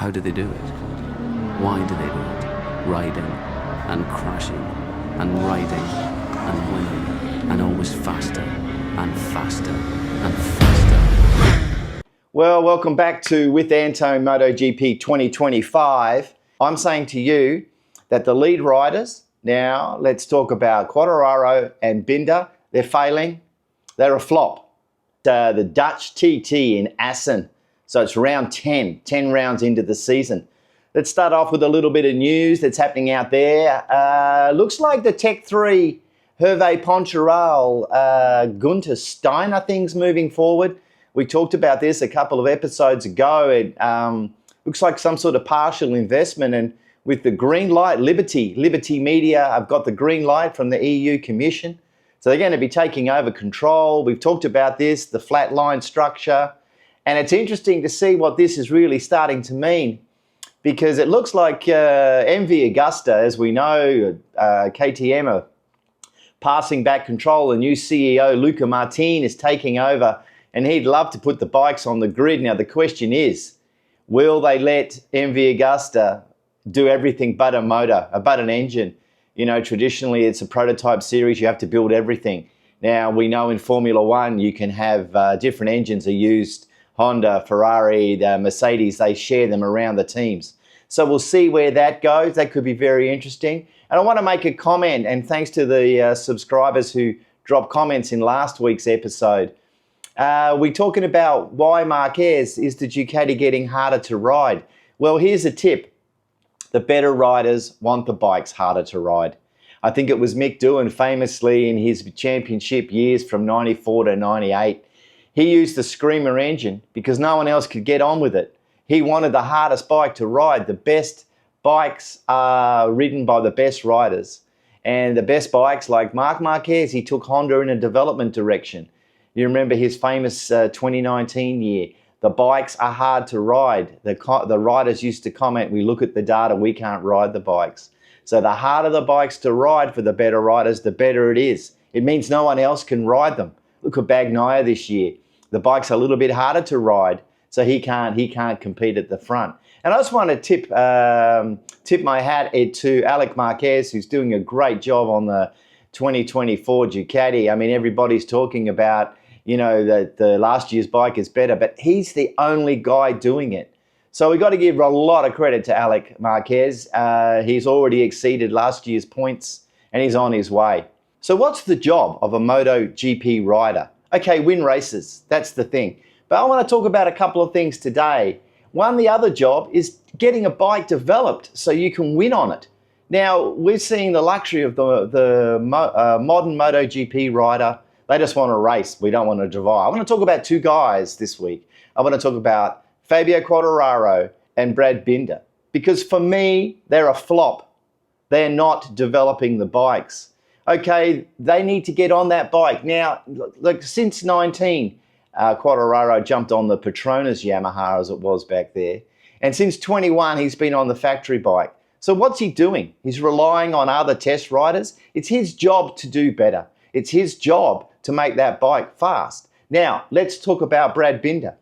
How do they do it? Why do they do it? Riding and crashing and riding and winning and always faster and faster and faster. Well, welcome back to With Anto MotoGP 2025. I'm saying to you that the lead riders, now let's talk about Quartararo and Binder, they're failing. They're a flop. The Dutch TT in Assen. So it's round 10 rounds into the season. Let's start off with a little bit of news that's happening out there. Looks like the Tech 3, Hervé Poncharal, Gunther Steiner thing's moving forward. We talked about this a couple of episodes ago. It looks like some sort of partial investment, and with the green light, Liberty Media, I've got the green light from the EU Commission. So they're going to be taking over control. We've talked about this, the flat line structure. And it's interesting to see what this is really starting to mean, because it looks like MV Augusta, as we know, KTM are passing back control. The new CEO, Luca Martin, is taking over, and he'd love to put the bikes on the grid. Now, the question is, will they let MV Augusta do everything but a motor, but an engine? You know, traditionally, it's a prototype series. You have to build everything. Now, we know in Formula One, you can have different engines are used. Honda, Ferrari, the Mercedes, they share them around the teams. So we'll see where that goes. That could be very interesting. And I want to make a comment, and thanks to the subscribers who dropped comments in last week's episode. We're talking about why Marquez is the Ducati getting harder to ride. Well, here's a tip. The better riders want the bikes harder to ride. I think it was Mick Doohan famously in his championship years from 94 to 98. He used the Screamer engine because no one else could get on with it. He wanted the hardest bike to ride. The best bikes are ridden by the best riders. And the best bikes, like Marc Márquez, he took Honda in a development direction. You remember his famous 2019 year. The bikes are hard to ride. The riders used to comment, we look at the data, we can't ride the bikes. So the harder the bikes to ride for the better riders, the better it is. It means no one else can ride them. Look at Bagnaia this year. The bike's a little bit harder to ride, so he can't compete at the front. And I just want to tip my hat to Marc Márquez, who's doing a great job on the 2024 Ducati. I mean, everybody's talking about, you know, that the last year's bike is better, but he's the only guy doing it. So we've got to give a lot of credit to Marc Márquez. He's already exceeded last year's points, and he's on his way. So what's the job of a MotoGP rider? Okay, win races, that's the thing. But I want to talk about a couple of things today. One, the other job is getting a bike developed so you can win on it. Now, we're seeing the luxury of the modern MotoGP rider. They just want to race. We don't want to drive. I want to talk about two guys this week. I want to talk about Fabio Quartararo and Brad Binder, because for me, they're a flop. They're not developing the bikes. Okay, they need to get on that bike. Now, look, since 19, Quartararo jumped on the Petronas Yamaha, as it was back there. And since 21, he's been on the factory bike. So what's he doing? He's relying on other test riders. It's his job to do better. It's his job to make that bike fast. Now, let's talk about Brad Binder.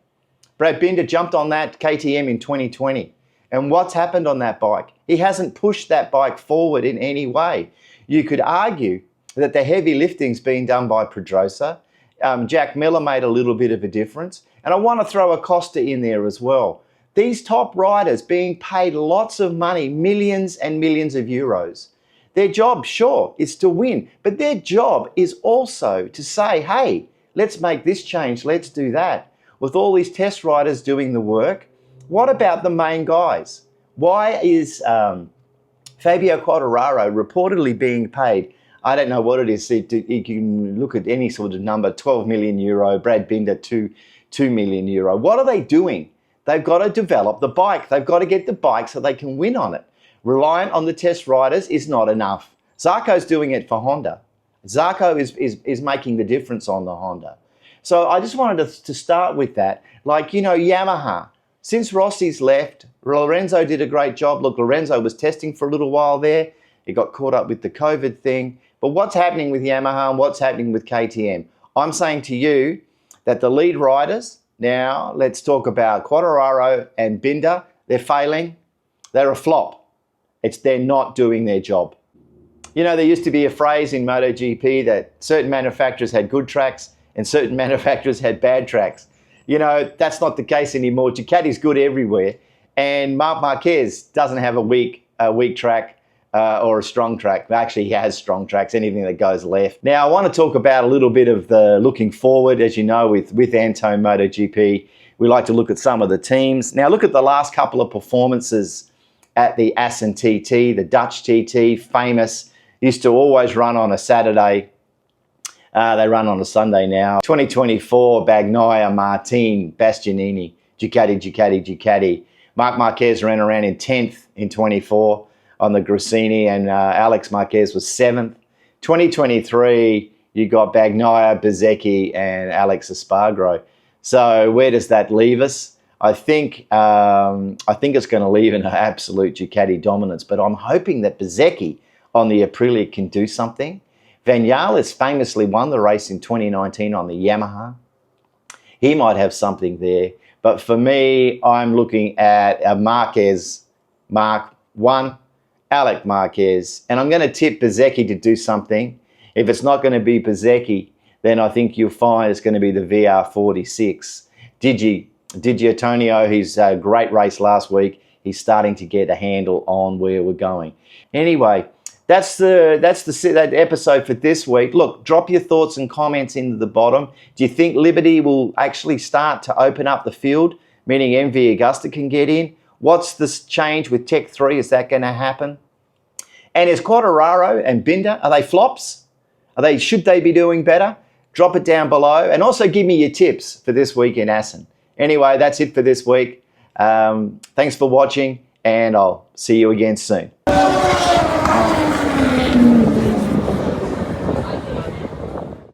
Brad Binder jumped on that KTM in 2020. And what's happened on that bike? He hasn't pushed that bike forward in any way. You could argue that the heavy lifting's been done by Pedrosa. Jack Miller made a little bit of a difference. And I want to throw Acosta in there as well. These top riders being paid lots of money, millions and millions of euros. Their job, sure, is to win. But their job is also to say, hey, let's make this change, let's do that. With all these test riders doing the work, what about the main guys? Why is Fabio Quartararo reportedly being paid, I don't know what it is, you can look at any sort of number, 12 million euro, Brad Binder, 2 million euro. What are they doing? They've got to develop the bike. They've got to get the bike so they can win on it. Reliant on the test riders is not enough. Zarco's doing it for Honda. Zarco is making the difference on the Honda. So I just wanted to start with that. Like, you know, Yamaha, since Rossi's left, Lorenzo did a great job. Look, Lorenzo was testing for a little while there. He got caught up with the COVID thing. But what's happening with Yamaha and what's happening with KTM? I'm saying to you that the lead riders, now let's talk about Quartararo and Binder. they're failing, they're a flop. They're not doing their job. You know, there used to be a phrase in MotoGP that certain manufacturers had good tracks and certain manufacturers had bad tracks. You know, that's not the case anymore. Ducati's good everywhere. And Marc Márquez doesn't have a weak track or a strong track. Actually, he has strong tracks, anything that goes left. Now, I want to talk about a little bit of the looking forward. As you know, with Anton MotoGP, we like to look at some of the teams. Now, look at the last couple of performances at the Assen TT, the Dutch TT, famous. Used to always run on a Saturday. They run on a Sunday now. 2024, Bagnaia, Martin, Bastianini, Ducati. Marc Márquez ran around in 10th in 24 on the Gresini, and Alex Marquez was 7th. 2023, you got Bagnaia, Bezzecchi, and Alex Espargaro. So where does that leave us? I think it's going to leave an absolute Ducati dominance, but I'm hoping that Bezzecchi on the Aprilia can do something. Vinales famously won the race in 2019 on the Yamaha. He might have something there. But for me, I'm looking at a Marquez, Mark 1, Alex Marquez, and I'm going to tip Bezzecchi to do something. If it's not going to be Bezzecchi, then I think you'll find it's going to be the VR46. Di Antonio, he's a great race last week. He's starting to get a handle on where we're going. Anyway, that's that episode for this week. Look, drop your thoughts and comments into the bottom. Do you think Liberty will actually start to open up the field, meaning MV Augusta can get in? What's this change with Tech 3? Is that going to happen? And is Quartararo and Binder, are they flops? Should they be doing better? Drop it down below. And also give me your tips for this week in Assen. Anyway, that's it for this week. Thanks for watching, and I'll see you again soon.